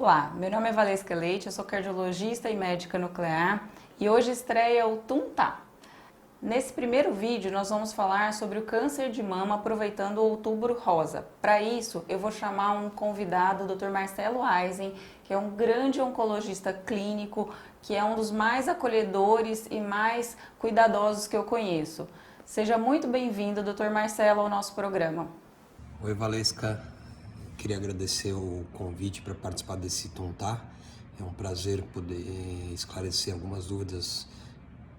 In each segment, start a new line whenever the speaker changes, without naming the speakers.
Olá, meu nome é Valesca Leite, eu sou cardiologista e médica nuclear e hoje estreia o TUNTA. Nesse primeiro vídeo nós vamos falar sobre o câncer de mama aproveitando o Outubro Rosa. Para isso eu vou chamar um convidado, o Dr. Marcelo Eisen, que é um grande oncologista clínico, que é um dos mais acolhedores e mais cuidadosos que eu conheço. Seja muito bem-vindo, Dr. Marcelo, ao nosso programa.
Oi, Valesca. Queria agradecer o convite para participar desse TUNTA. É um prazer poder esclarecer algumas dúvidas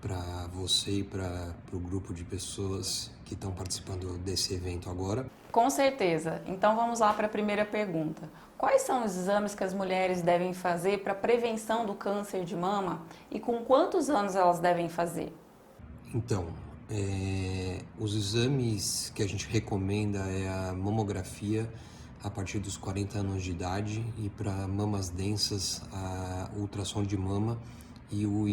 para você e para o grupo de pessoas que estão participando desse evento agora.
Com certeza. Então vamos lá para a primeira pergunta. Quais são os exames que as mulheres devem fazer para prevenção do câncer de mama e com quantos anos elas devem fazer?
Então, os exames que a gente recomenda é a mamografia a partir dos 40 anos de idade e para mamas densas, a ultrassom de mama e o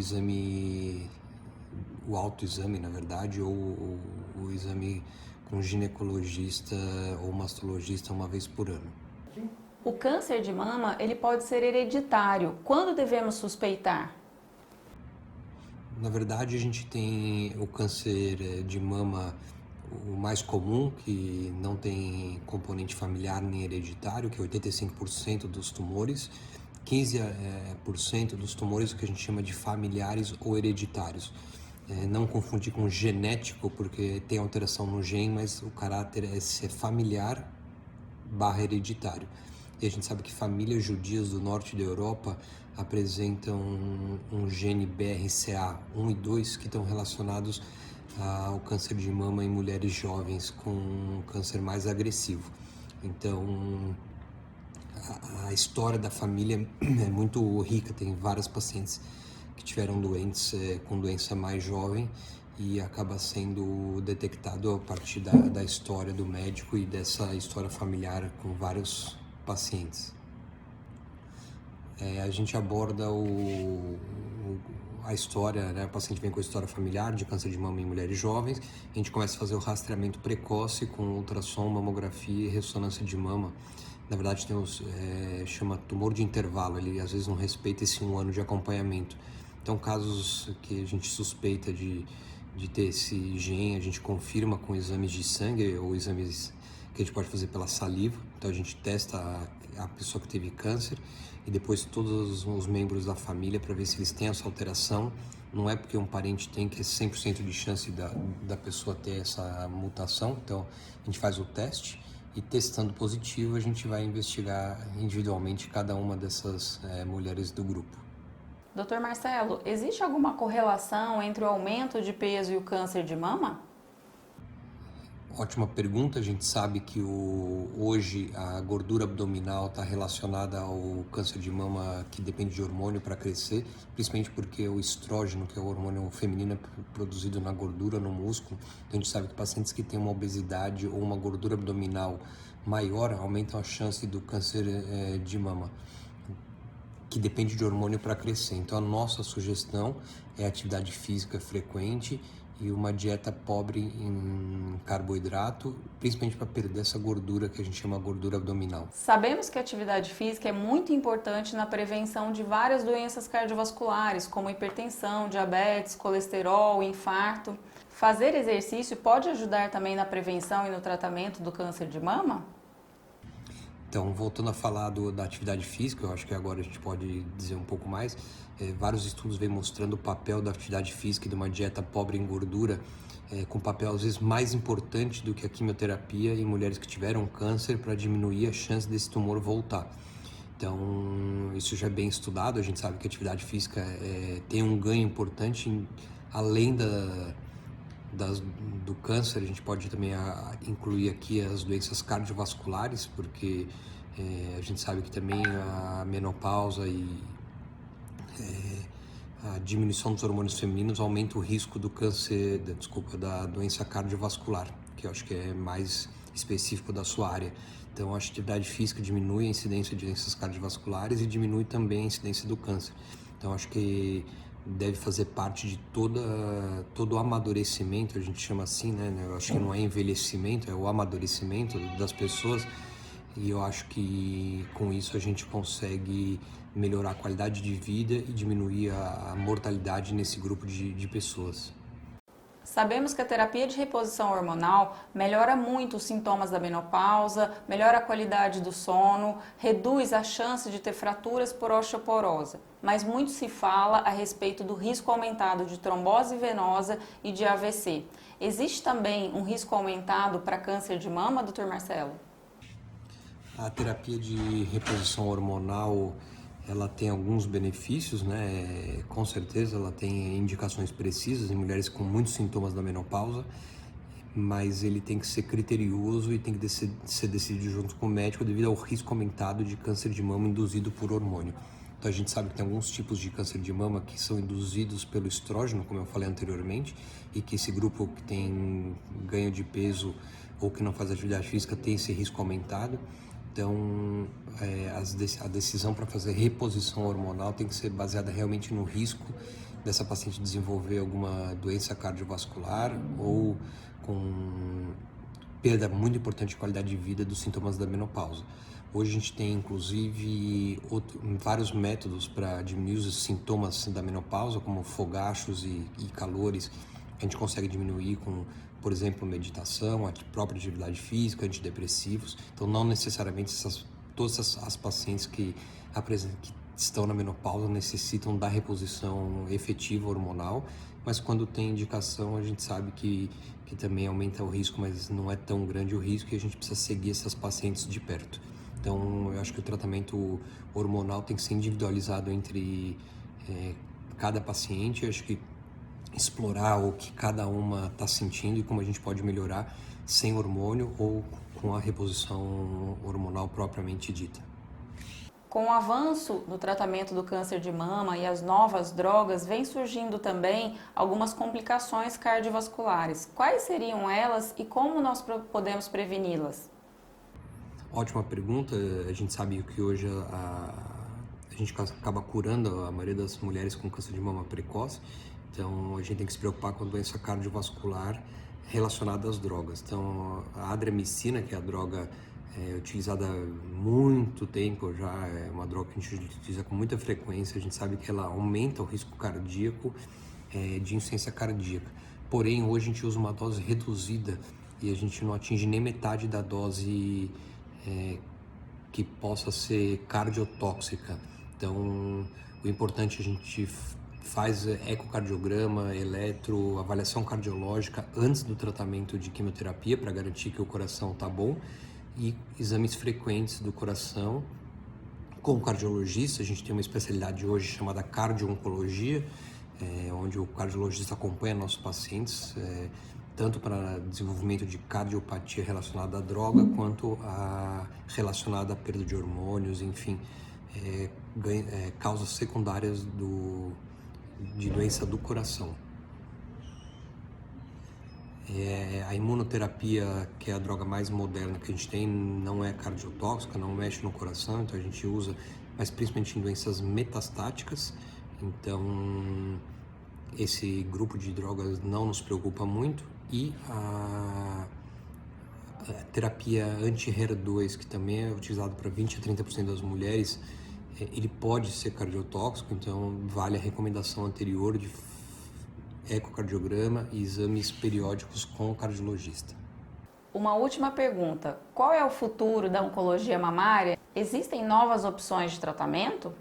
autoexame, na verdade, ou o exame com ginecologista ou mastologista uma vez por ano.
O câncer de mama, ele pode ser hereditário. Quando devemos suspeitar?
Na verdade, a gente tem o câncer de mama, o mais comum, que não tem componente familiar nem hereditário, que é 85% dos tumores. 15% dos tumores que a gente chama de familiares ou hereditários. Não confundir com genético, porque tem alteração no gene, mas o caráter é ser familiar / hereditário. E a gente sabe que famílias judias do norte da Europa apresentam um gene BRCA1 e 2 que estão relacionados ao câncer de mama em mulheres jovens com um câncer mais agressivo. Então, a história da família é muito rica, tem várias pacientes que tiveram doentes com doença mais jovem e acaba sendo detectado a partir da história do médico e dessa história familiar com vários pacientes. A gente aborda a história, né? O paciente vem com a história familiar de câncer de mama em mulheres jovens, a gente começa a fazer o rastreamento precoce com ultrassom, mamografia e ressonância de mama. Na verdade chama tumor de intervalo, ele às vezes não respeita esse 1 ano de acompanhamento. Então casos que a gente suspeita de ter esse gene, a gente confirma com exames de sangue ou exames que a gente pode fazer pela saliva. Então a gente testa a pessoa que teve câncer e depois todos os membros da família para ver se eles têm essa alteração. Não é porque um parente tem que é 100% de chance da pessoa ter essa mutação. Então a gente faz o teste e testando positivo a gente vai investigar individualmente cada uma dessas mulheres do grupo.
Dr. Marcelo, existe alguma correlação entre o aumento de peso e o câncer de mama?
Ótima pergunta. A gente sabe que hoje a gordura abdominal está relacionada ao câncer de mama, que depende de hormônio para crescer, principalmente porque o estrógeno, que é o hormônio feminino, é produzido na gordura, no músculo. Então a gente sabe que pacientes que têm uma obesidade ou uma gordura abdominal maior aumentam a chance do câncer de mama, que depende de hormônio para crescer. Então a nossa sugestão é atividade física frequente e uma dieta pobre em carboidrato, principalmente para perder essa gordura que a gente chama gordura abdominal.
Sabemos que a atividade física é muito importante na prevenção de várias doenças cardiovasculares, como hipertensão, diabetes, colesterol, infarto. Fazer exercício pode ajudar também na prevenção e no tratamento do câncer de mama?
Então, voltando a falar da atividade física, eu acho que agora a gente pode dizer um pouco mais. Vários estudos vêm mostrando o papel da atividade física e de uma dieta pobre em gordura, com papel às vezes mais importante do que a quimioterapia em mulheres que tiveram câncer para diminuir a chance desse tumor voltar. Então, isso já é bem estudado, a gente sabe que a atividade física tem um ganho importante, além do câncer. A gente pode também incluir aqui as doenças cardiovasculares, porque a gente sabe que também a menopausa e a diminuição dos hormônios femininos aumenta o risco do câncer, da doença cardiovascular, que eu acho que é mais específico da sua área. Então, a atividade física diminui a incidência de doenças cardiovasculares e diminui também a incidência do câncer. Então, acho que deve fazer parte de todo o amadurecimento, a gente chama assim, né? Eu acho que não é envelhecimento, é o amadurecimento das pessoas. e eu acho que com isso a gente consegue melhorar a qualidade de vida e diminuir a mortalidade nesse grupo de pessoas.
Sabemos que a terapia de reposição hormonal melhora muito os sintomas da menopausa, melhora a qualidade do sono, reduz a chance de ter fraturas por osteoporose. Mas muito se fala a respeito do risco aumentado de trombose venosa e de AVC. Existe também um risco aumentado para câncer de mama, Dr. Marcelo?
A terapia de reposição hormonal, ela tem alguns benefícios, né? Com certeza ela tem indicações precisas em mulheres com muitos sintomas da menopausa, mas ele tem que ser criterioso e tem que ser decidido junto com o médico devido ao risco aumentado de câncer de mama induzido por hormônio. Então a gente sabe que tem alguns tipos de câncer de mama que são induzidos pelo estrógeno, como eu falei anteriormente, e que esse grupo que tem ganho de peso ou que não faz atividade física tem esse risco aumentado. Então, a decisão para fazer reposição hormonal tem que ser baseada realmente no risco dessa paciente desenvolver alguma doença cardiovascular ou com perda muito importante de qualidade de vida dos sintomas da menopausa. Hoje a gente tem, inclusive, vários métodos para diminuir os sintomas da menopausa, como fogachos e calores. A gente consegue diminuir com, por exemplo, meditação, a própria atividade física, antidepressivos. Então, não necessariamente todas as pacientes que estão na menopausa necessitam da reposição efetiva hormonal, mas quando tem indicação, a gente sabe que também aumenta o risco, mas não é tão grande o risco e a gente precisa seguir essas pacientes de perto. Então, eu acho que o tratamento hormonal tem que ser individualizado entre cada paciente. Eu acho que explorar o que cada uma está sentindo e como a gente pode melhorar sem hormônio ou com a reposição hormonal propriamente dita.
Com o avanço no tratamento do câncer de mama e as novas drogas, vem surgindo também algumas complicações cardiovasculares. Quais seriam elas e como nós podemos preveni-las?
Ótima pergunta. A gente sabe que hoje a gente acaba curando a maioria das mulheres com câncer de mama precoce. Então, a gente tem que se preocupar com a doença cardiovascular relacionada às drogas. Então, a adriamicina, que é a droga utilizada há muito tempo já, é uma droga que a gente utiliza com muita frequência. A gente sabe que ela aumenta o risco cardíaco de insuficiência cardíaca. Porém, hoje a gente usa uma dose reduzida e a gente não atinge nem metade da dose que possa ser cardiotóxica. Então, o importante é a gente faz ecocardiograma, avaliação cardiológica antes do tratamento de quimioterapia para garantir que o coração está bom e exames frequentes do coração com o cardiologista. A gente tem uma especialidade hoje chamada cardio-oncologia, onde o cardiologista acompanha nossos pacientes, tanto para desenvolvimento de cardiopatia relacionada à droga, quanto relacionada à perda de hormônios, enfim, causas secundárias de doença do coração. A imunoterapia, que é a droga mais moderna que a gente tem, não é cardiotóxica, não mexe no coração, então a gente usa, mas principalmente em doenças metastáticas. Então, esse grupo de drogas não nos preocupa muito. E a terapia anti-HER2, que também é utilizado para 20 a 30% das mulheres, ele pode ser cardiotóxico, então vale a recomendação anterior de ecocardiograma e exames periódicos com o cardiologista.
Uma última pergunta: qual é o futuro da oncologia mamária? Existem novas opções de tratamento?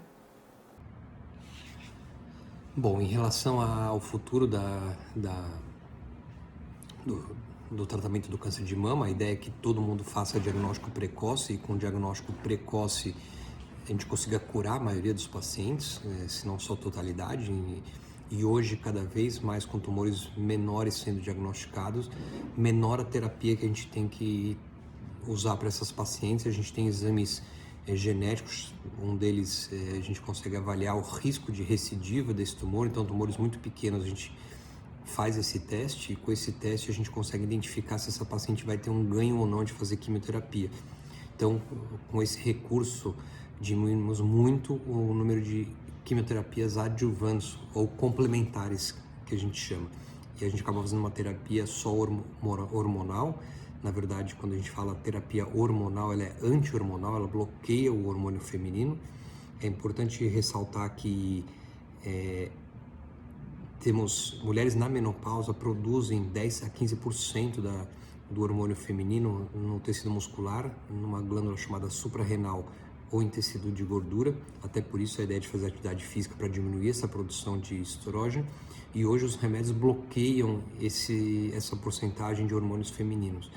Bom, em relação ao futuro do tratamento do câncer de mama, a ideia é que todo mundo faça diagnóstico precoce, e com diagnóstico precoce a gente consiga curar a maioria dos pacientes, se não só a totalidade. E hoje, cada vez mais, com tumores menores sendo diagnosticados, menor a terapia que a gente tem que usar para essas pacientes. A gente tem exames genéticos, um deles a gente consegue avaliar o risco de recidiva desse tumor. Então, tumores muito pequenos, a gente faz esse teste, e com esse teste a gente consegue identificar se essa paciente vai ter um ganho ou não de fazer quimioterapia. Então, com esse recurso, diminuímos muito o número de quimioterapias adjuvantes ou complementares, que a gente chama. e a gente acaba fazendo uma terapia só hormonal. Na verdade, quando a gente fala terapia hormonal, ela é anti-hormonal, ela bloqueia o hormônio feminino. É importante ressaltar que temos mulheres na menopausa produzem 10 a 15% do hormônio feminino no tecido muscular, numa glândula chamada suprarrenal ou em tecido de gordura. Até por isso a ideia de fazer atividade física para diminuir essa produção de estrógeno. E hoje os remédios bloqueiam essa porcentagem de hormônios femininos.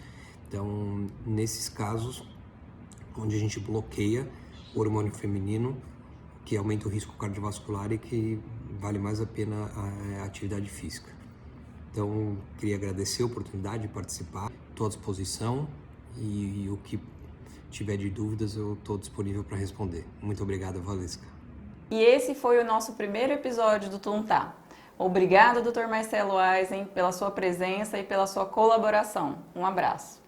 Então, nesses casos, onde a gente bloqueia o hormônio feminino, que aumenta o risco cardiovascular e que vale mais a pena a atividade física. Então, queria agradecer a oportunidade de participar, estou à disposição e o que tiver de dúvidas eu estou disponível para responder. Muito obrigado, Valesca.
E esse foi o nosso primeiro episódio do Tuntá. Obrigado, Dr. Marcelo Eisen, pela sua presença e pela sua colaboração. Um abraço.